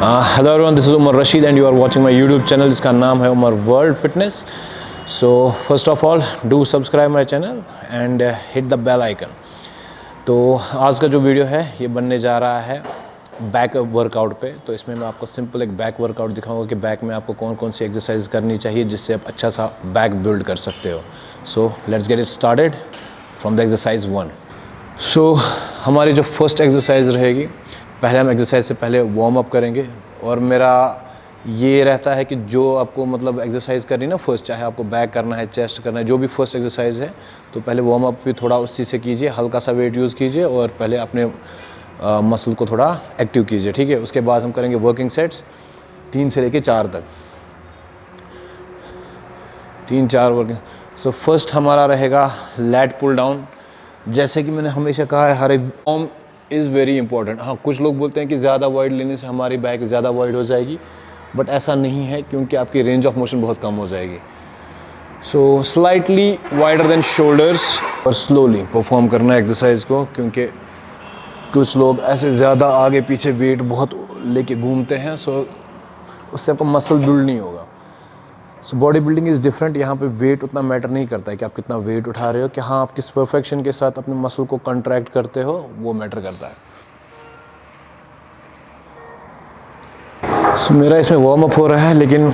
Hello everyone, this is Umar Rashid and you are watching my YouTube channel जिसका नाम है Umar world fitness. So first of all do subscribe my channel and hit the bell icon. तो आज का जो video है ये बनने जा रहा है बैक वर्कआउट पे। तो इसमें मैं आपको सिंपल एक बैक वर्कआउट दिखाऊंगा कि बैक में आपको कौन कौन सी एक्सरसाइज करनी चाहिए जिससे आप अच्छा सा बैक बिल्ड कर सकते हो। So let's get it started from the exercise 1। सो हमारी जो फर्स्ट एक्सरसाइज रहेगी, पहले हम एक्सरसाइज से पहले वार्म अप करेंगे। और मेरा ये रहता है कि जो आपको मतलब एक्सरसाइज करनी ना फर्स्ट, चाहे आपको बैक करना है, चेस्ट करना है, जो भी फर्स्ट एक्सरसाइज है, तो पहले वार्म अप भी थोड़ा उसी से कीजिए, हल्का सा वेट यूज़ कीजिए और पहले अपने मसल को थोड़ा एक्टिव कीजिए, ठीक है। उसके बाद हम करेंगे वर्किंग सेट्स 3 से लेके 4 तक, 3-4 वर्किंग। सो फर्स्ट हमारा रहेगा लैट पुल डाउन। जैसे कि मैंने हमेशा कहा है, हर एक फॉर्म इज़ वेरी इंपॉर्टेंट। हाँ, कुछ लोग बोलते हैं कि ज़्यादा वाइड लेने से हमारी बैक ज़्यादा वाइड हो जाएगी, बट ऐसा नहीं है क्योंकि आपकी रेंज ऑफ मोशन बहुत कम हो जाएगी। सो स्लाइटली वाइडर देन शोल्डर्स और स्लोली परफॉर्म करना है एक्सरसाइज को, क्योंकि कुछ लोग ऐसे ज़्यादा आगे पीछे वेट बहुत लेके घूमते हैं, सो उससे आपका मसल बिल्ड नहीं होगा। So body building is different. यहाँ पे वेट उतना मैटर नहीं करता है कि आप कितना वेट उठा रहे हो, कि हाँ आप किस परफेक्शन के साथ अपने मसल को कंट्रैक्ट करते हो, वो मैटर करता है। सो मेरा इसमें वार्म अप हो रहा है, लेकिन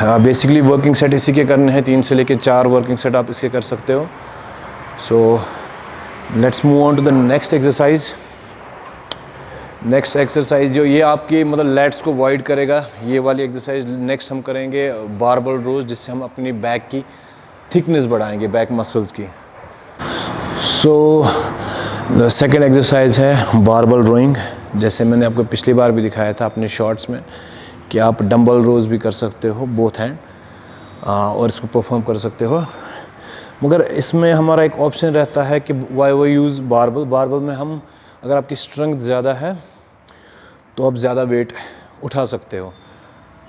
बेसिकली वर्किंग सेट इसी के करने हैं। 3 से लेके 4 वर्किंग सेट आप इसके कर सकते हो। So let's move on to the next exercise. Next exercise जो ये आपकी मतलब लेट्स को वाइड करेगा, ये वाली एक्सरसाइज नेक्स्ट हम करेंगे बारबल रोज, जिससे हम अपनी बैक की थिकनेस बढ़ाएंगे, बैक मसल्स की। सो द सेकंड एक्सरसाइज है बारबल रोइंग। जैसे मैंने आपको पिछली बार भी दिखाया था अपने शॉर्ट्स में कि आप डंबल रोज भी कर सकते हो बोथ हैंड, और इसको परफॉर्म कर सकते हो। मगर इसमें हमारा एक ऑप्शन रहता है कि वाई वो यूज़ बारबल। बारबल में हम, अगर आपकी स्ट्रेंथ ज़्यादा है तो आप ज़्यादा वेट उठा सकते हो।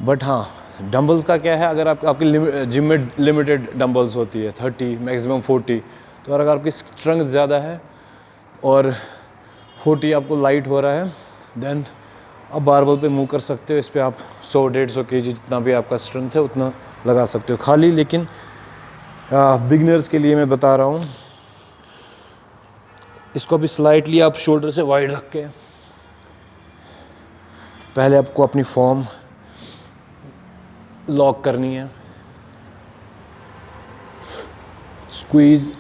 बट हाँ, डंबल्स का क्या है, अगर आपकी जिम में लिमिटेड डंबल्स होती है 30 मैक्सिमम 40, तो अगर आपकी स्ट्रेंथ ज़्यादा है और 40 आपको लाइट हो रहा है, देन आप बारबल पे मूव कर सकते हो। इस पर आप 100-150 kg जितना भी आपका स्ट्रेंथ है उतना लगा सकते हो खाली। लेकिन बिगनर्स के लिए मैं बता रहा हूँ, इसको भी स्लाइटली आप शोल्डर से वाइड रख के पहले आपको अपनी फॉर्म लॉक करनी है। स्क्वीज,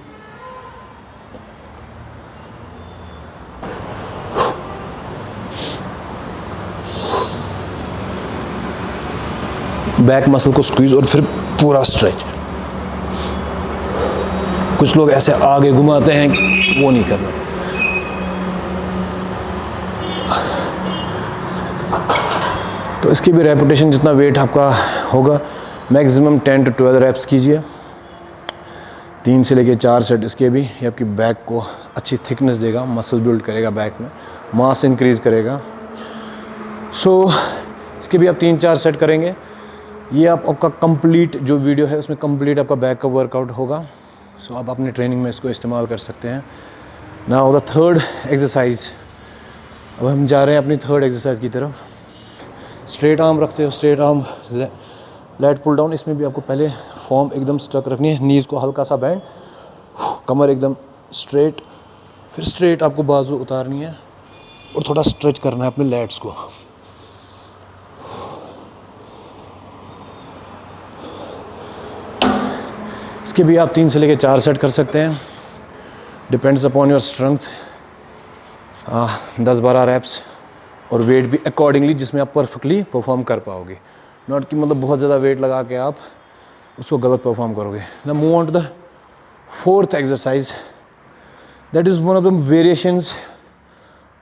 बैक मसल को स्क्वीज और फिर पूरा स्ट्रेच। कुछ लोग ऐसे आगे घुमाते हैं, वो नहीं करना। तो इसकी भी रेपिटेशन जितना वेट आपका होगा, मैक्सिमम 10 to 12 रेप्स कीजिए। 3 से लेके 4 सेट इसके भी। ये आपकी बैक को अच्छी थिकनेस देगा, मसल बिल्ड करेगा, बैक में मास इंक्रीज करेगा। सो इसके भी आप 3-4 सेट करेंगे। ये आपका कंप्लीट जो वीडियो है उसमें कंप्लीट आपका बैक का वर्कआउट होगा। सो आप अपनी ट्रेनिंग में इसको इस्तेमाल कर सकते हैं। Now the third exercise. अब हम जा रहे हैं अपनी थर्ड एक्सरसाइज की तरफ। स्ट्रेट आर्म रखते हो, straight arm lat pull down. इसमें भी आपको पहले फॉर्म एकदम स्ट्रक रखनी है, नीज़ को हल्का सा बैंड, कमर एकदम स्ट्रेट, फिर स्ट्रेट आपको बाजू उतारनी है और थोड़ा स्ट्रेच करना है अपने लेट्स को। इसके भी आप 3 से लेके 4 सेट कर सकते हैं, depends upon your strength. 10-12 reps और वेट भी अकॉर्डिंगली, जिसमें आप परफेक्टली परफॉर्म कर पाओगे। नॉट कि मतलब बहुत ज़्यादा वेट लगा के आप उसको गलत परफॉर्म करोगे। ना move on to the fourth exercise, that is one of the variations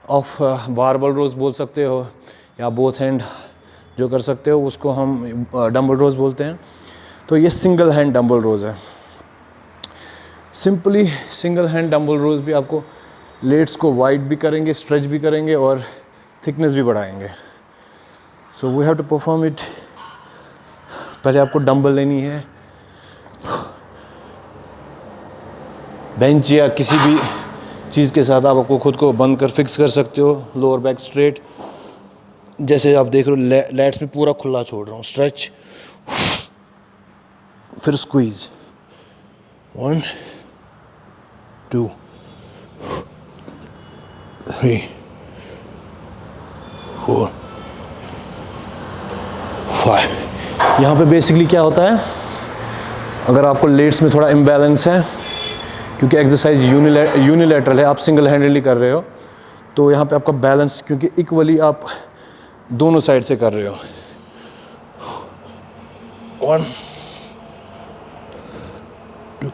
of barbell row बोल सकते हो, या बोथ हैंड जो कर सकते हो उसको हम डंबल रोज बोलते हैं। तो ये सिंगल हैंड डंबल रोज है। सिंपली सिंगल हैंड डंबल रोज भी आपको लेट्स को वाइड भी करेंगे, स्ट्रेच भी करेंगे और थिकनेस भी बढ़ाएंगे। So we have to perform it. पहले आपको डंबल लेनी है, बेंच या किसी भी चीज़ के साथ आप आपको खुद को बंद कर फिक्स कर सकते हो। लोअर बैक स्ट्रेट, जैसे आप देख रहे हो लैट्स में पूरा खुला छोड़ रहा हूँ, स्ट्रेच, फिर स्क्वीज, 1 2 3 4 5। यहाँ पे बेसिकली क्या होता है, अगर आपको लेट्स में थोड़ा इम्बैलेंस है, क्योंकि एक्सरसाइज यूनिलैटरल है, आप सिंगल हैंडेडली कर रहे हो, तो यहाँ पे आपका बैलेंस, क्योंकि इक्वली आप दोनों साइड से कर रहे हो, 1 2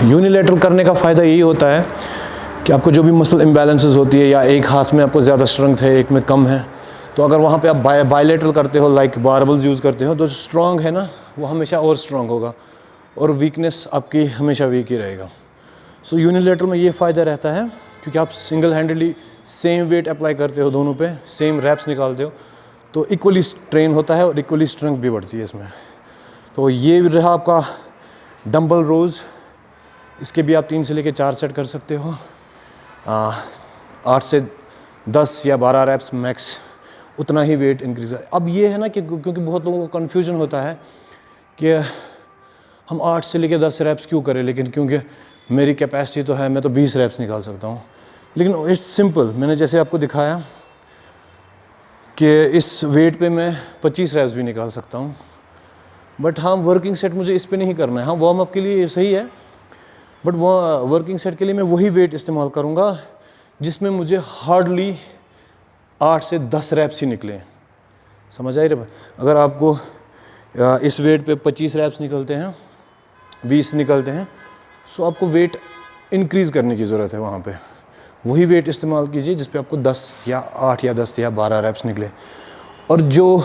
यूनिलैटरल करने का फ़ायदा यही होता है कि आपको जो भी मसल इम्बैलेंसेस होती है, या एक हाथ में आपको ज़्यादा स्ट्रेंथ है, एक में कम है, तो अगर वहाँ पे आप बायलैटरल करते हो, लाइक बारबल्स यूज़ करते हो, तो स्ट्रॉन्ग है ना वो हमेशा और स्ट्रॉन्ग होगा, और वीकनेस आपकी हमेशा वीक ही रहेगा। सो यूनिलैटरल में ये फ़ायदा रहता है, क्योंकि आप single handedly same weight apply करते हो, दोनों पे सेम रैप्स निकालते हो, तो इक्वली स्ट्रेन होता है और इक्वली स्ट्रेंथ भी बढ़ती है इसमें। तो ये रहा आपका डंबल रोज़। इसके भी आप 3 से लेकर 4 सेट कर सकते हो, 8 से 10 या 12 रैप्स मैक्स, उतना ही वेट इंक्रीज है। अब ये है ना कि क्योंकि बहुत लोगों को कन्फ्यूजन होता है कि हम 8 से लेकर 10 रैप्स क्यों करें, लेकिन क्योंकि मेरी कैपेसिटी तो है, मैं तो 20 रैप्स निकाल सकता हूँ। लेकिन इट्स सिंपल, मैंने जैसे आपको दिखाया कि इस वेट पे मैं 25 रैप्स भी निकाल सकता हूँ, बट हाँ वर्किंग सेट मुझे इस पे नहीं करना है। हाँ वार्म अप के लिए सही है, बट वो वर्किंग सेट के लिए मैं वही वेट इस्तेमाल करूँगा जिसमें मुझे हार्डली 8 से 10 रैप्स ही निकले। समझ आई रहे? अगर आपको इस वेट पे 25 रैप्स निकलते हैं, 20 निकलते हैं, सो आपको वेट इंक्रीज़ करने की ज़रूरत है। वहाँ पे वही वेट इस्तेमाल कीजिए जिस पे आपको 10 या 8 या 10 या 12 रैप्स निकले। और जो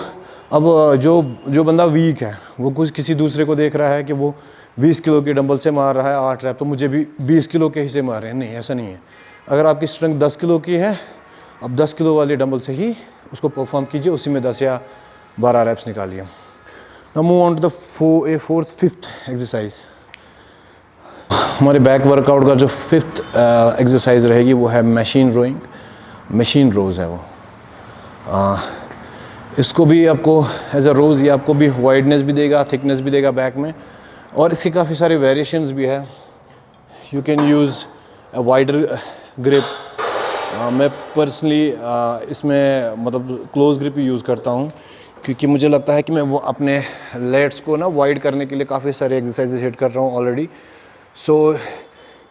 बंदा वीक है, वो कुछ किसी दूसरे को देख रहा है कि वो 20 किलो के डंबल से मार रहा है 8 रैप, तो मुझे भी 20 किलो के हिस्से मार रहे हैं, नहीं, ऐसा नहीं है। अगर आपकी स्ट्रेंथ 10 किलो की है, अब 10 किलो वाले डंबल से ही उसको परफॉर्म कीजिए, उसी में 10 या 12 रैप्स निकालिए। Now move on to the 5th exercise. हमारे बैक वर्कआउट का जो 5th एक्सरसाइज रहेगी वो है मशीन रोइंग, मशीन रोज़ है वो। इसको भी आपको एज अ रोज़, ये आपको भी वाइडनेस भी देगा, थिकनेस भी देगा बैक में, और इसके काफ़ी सारे वेरिएशंस भी है। You can use a wider grip. मैं पर्सनली इसमें मतलब क्लोज ग्रिप ही यूज़ करता हूँ, क्योंकि मुझे लगता है कि मैं वो अपने लेट्स को ना वाइड करने के लिए काफ़ी सारे एक्सरसाइजेज हिट कर रहा हूँ ऑलरेडी। सो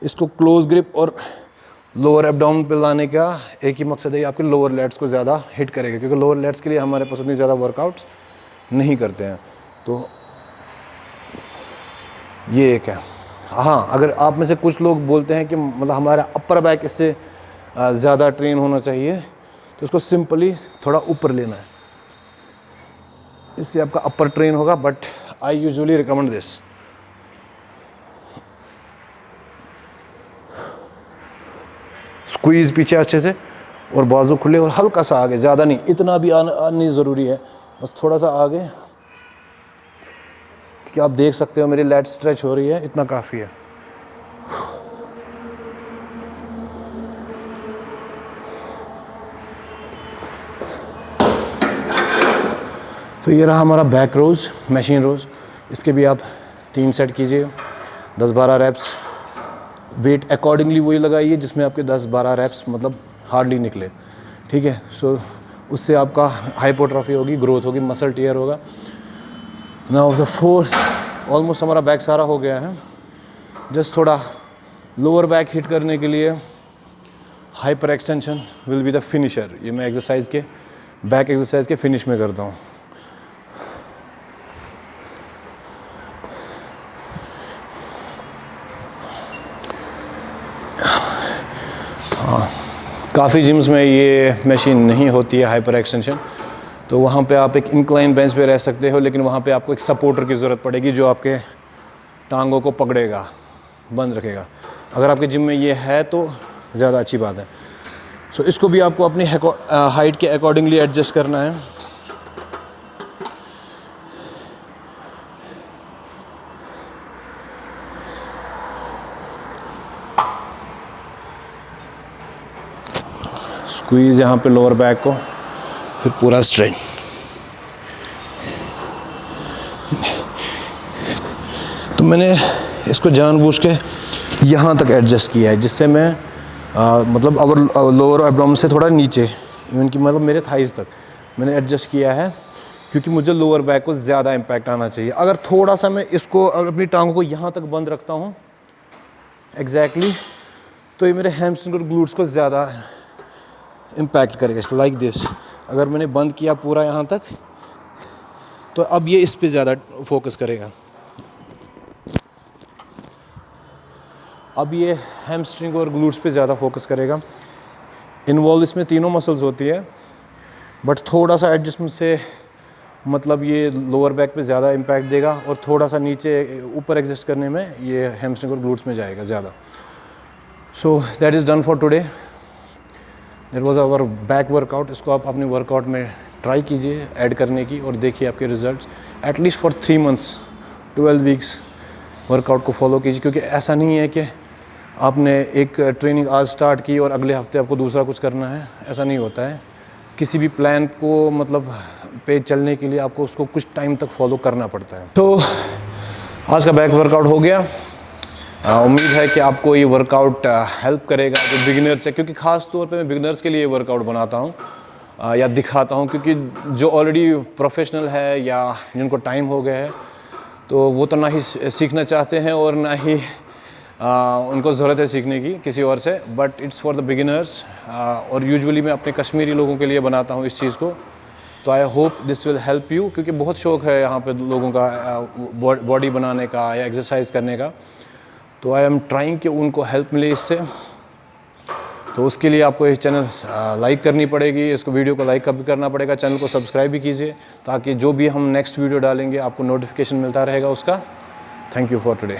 इसको क्लोज ग्रिप और लोअर एब्डोमेन पे लाने का एक ही मकसद है कि आपके लोअर लेट्स को ज़्यादा हिट करेगा, क्योंकि लोअर लेट्स के लिए हमारे पास उतनी ज़्यादा वर्कआउट्स नहीं करते हैं। तो ये एक है। हाँ, अगर आप में से कुछ लोग बोलते हैं कि मतलब हमारा अपर बैक इससे ज़्यादा ट्रेन होना चाहिए, तो उसको सिंपली थोड़ा ऊपर लेना है, इससे आपका अपर ट्रेन होगा। But I usually recommend this. Squeeze पीछे अच्छे से, और बाजू खुले, और हल्का सा आगे, ज़्यादा नहीं, इतना भी आनी ज़रूरी है, बस थोड़ा सा आगे, क्योंकि आप देख सकते हो मेरी लैट स्ट्रेच हो रही है, इतना काफ़ी है। तो ये रहा हमारा बैक रोज़, मशीन रोज़। इसके भी आप 3 सेट कीजिए, 10-12 रैप्स। वेट अकॉर्डिंगली वही लगाइए जिसमें आपके 10-12 रैप्स मतलब हार्डली निकले, ठीक है। सो उससे आपका हाइपोट्रॉफी होगी, ग्रोथ होगी, मसल टियर होगा। नाउ द 4th, ऑलमोस्ट हमारा बैक सारा हो गया है। जस्ट थोड़ा लोअर बैक हिट करने के लिए hyper extension will be the finisher. ये मैं एक्सरसाइज के बैक एक्सरसाइज के फिनिश में करता हूँ। काफ़ी जिम्स में ये मशीन नहीं होती है हाइपर एक्सटेंशन, तो वहाँ पे आप एक इंक्लाइन बेंच पे रह सकते हो, लेकिन वहाँ पे आपको एक सपोर्टर की ज़रूरत पड़ेगी जो आपके टांगों को पकड़ेगा, बंद रखेगा। अगर आपके जिम में ये है तो ज़्यादा अच्छी बात है। सो इसको भी आपको अपनी हाइट के अकॉर्डिंगली एडजस्ट करना है। स्क्वीज़ यहाँ पे लोअर बैक को, फिर पूरा स्ट्रेन। तो मैंने इसको जानबूझ के यहाँ तक एडजस्ट किया है, जिससे मैं मतलब अवर लोअर एब्डोमेन से थोड़ा नीचे, इवन कि मतलब मेरे थाइज़ तक मैंने एडजस्ट किया है, क्योंकि मुझे लोअर बैक को ज़्यादा इम्पैक्ट आना चाहिए। अगर थोड़ा सा मैं इसको अपनी टांगों को यहाँ तक बंद रखता हूँ एग्जैक्टली, तो ये मेरे हैमस्ट्रिंग और ग्लूट्स को ज़्यादा इम्पैक्ट करेगा, लाइक दिस। अगर मैंने बंद किया पूरा यहाँ तक, तो अब ये इस पे ज़्यादा फोकस करेगा। अब ये हैमस्ट्रिंग और ग्लूट्स पे ज़्यादा फोकस करेगा। इन्वॉल्व इसमें तीनों मसल्स होती है, बट थोड़ा सा एडजस्टमेंट से मतलब ये लोअर बैक पे ज़्यादा इम्पैक्ट देगा, और थोड़ा सा नीचे ऊपर एडजस्ट करने में ये हैमस्ट्रिंग और ग्लूट्स में जाएगा ज़्यादा। So that is done for today. That was our back workout. इसको आप अपने वर्कआउट में ट्राई कीजिए ऐड करने की, और देखिए आपके results. At least for 3 months 12 weeks workout को फॉलो कीजिए, क्योंकि ऐसा नहीं है कि आपने एक ट्रेनिंग आज स्टार्ट की और अगले हफ्ते आपको दूसरा कुछ करना है, ऐसा नहीं होता है। किसी भी प्लान को मतलब पे चलने के लिए आपको उसको कुछ टाइम तक फॉलो करना पड़ता है। तो आज का बैक वर्कआउट हो गया। उम्मीद है कि आपको ये वर्कआउट हेल्प करेगा जो बिगिनर्स है, क्योंकि ख़ास तौर पे मैं बिगिनर्स के लिए वर्कआउट बनाता हूँ या दिखाता हूँ, क्योंकि जो ऑलरेडी प्रोफेशनल है या जिनको टाइम हो गया है, तो वो तो ना ही सीखना चाहते हैं और ना ही उनको ज़रूरत है सीखने की किसी और से, but it's for the beginners. और यूजुअली मैं अपने कश्मीरी लोगों के लिए बनाता हूँ इस चीज़ को। तो I hope this will help you, क्योंकि बहुत शौक़ है यहाँ पे लोगों का बॉडी बनाने का या एक्सरसाइज करने का। तो आई एम ट्राइंग कि उनको हेल्प मिले इससे। तो उसके लिए आपको ये चैनल लाइक करनी पड़ेगी, इसको वीडियो को लाइक भी करना पड़ेगा, चैनल को सब्सक्राइब भी कीजिए, ताकि जो भी हम नेक्स्ट वीडियो डालेंगे आपको नोटिफिकेशन मिलता रहेगा उसका। Thank you for today.